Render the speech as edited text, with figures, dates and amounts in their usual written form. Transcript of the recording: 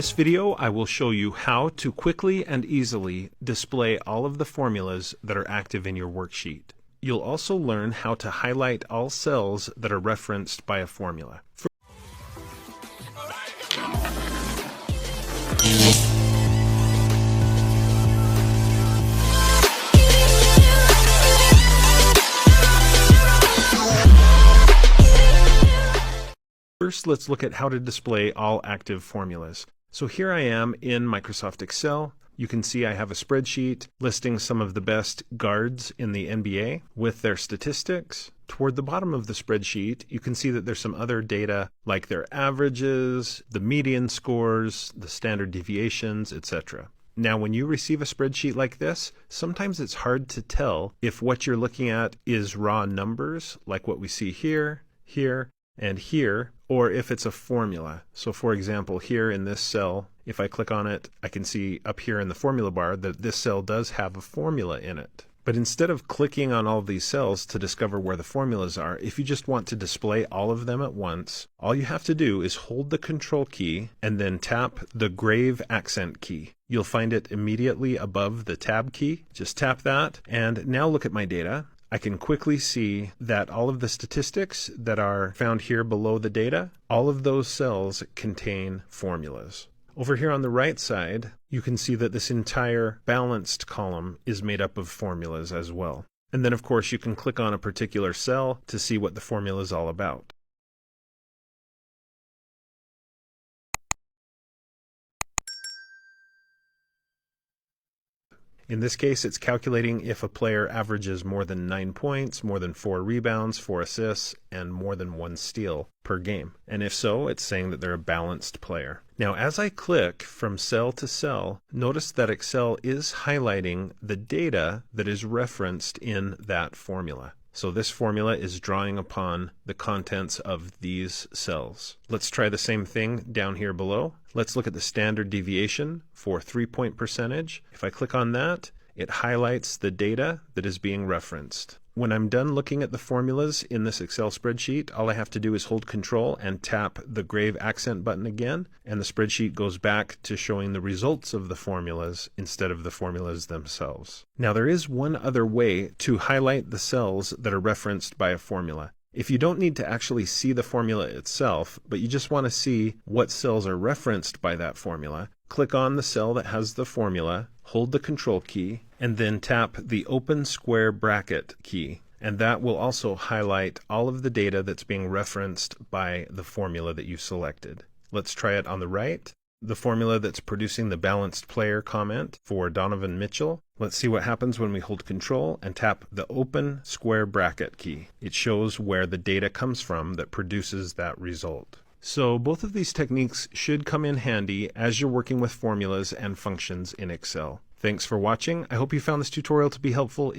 In this video, I will show you how to quickly and easily display all of the formulas that are active in your worksheet. You'll also learn how to highlight all cells that are referenced by a formula. First, let's look at how to display all active formulas. So here I am in Microsoft Excel. You can see I have a spreadsheet listing some of the best guards in the NBA with their statistics. Toward the bottom of the spreadsheet, you can see that there's some other data like their averages, the median scores, the standard deviations, etc. Now, when you receive a spreadsheet like this, sometimes it's hard to tell if what you're looking at is raw numbers, like what we see here, here, and here, or if it's a formula. So for example, here in this cell, if I click on it, I can see up here in the formula bar that this cell does have a formula in it. But instead of clicking on all of these cells to discover where the formulas are, if you just want to display all of them at once, all you have to do is hold the Control key and then tap the grave accent key. You'll find it immediately above the Tab key. Just tap that, and now look at my data. I can quickly see that all of the statistics that are found here below the data, all of those cells contain formulas. Over here on the right side, you can see that this entire balanced column is made up of formulas as well. And then of course you can click on a particular cell to see what the formula is all about. In this case, it's calculating if a player averages more than 9 points, more than 4 rebounds, 4 assists, and more than 1 steal per game. And if so, it's saying that they're a balanced player. Now, as I click from cell to cell, notice that Excel is highlighting the data that is referenced in that formula. So this formula is drawing upon the contents of these cells. Let's try the same thing down here below. Let's look at the standard deviation for 3-point percentage. If I click on that, it highlights the data that is being referenced. When I'm done looking at the formulas in this Excel spreadsheet, all I have to do is hold Control and tap the grave accent button again, and the spreadsheet goes back to showing the results of the formulas instead of the formulas themselves. Now, there is one other way to highlight the cells that are referenced by a formula. If you don't need to actually see the formula itself, but you just want to see what cells are referenced by that formula, click on the cell that has the formula, hold the Control key, and then tap the open square bracket key. And that will also highlight all of the data that's being referenced by the formula that you selected. Let's try it on the right. The formula that's producing the balanced player comment for Donovan Mitchell. Let's see what happens when we hold Control and tap the open square bracket key. It shows where the data comes from that produces that result. So both of these techniques should come in handy as you're working with formulas and functions in Excel. Thanks for watching. I hope you found this tutorial to be helpful.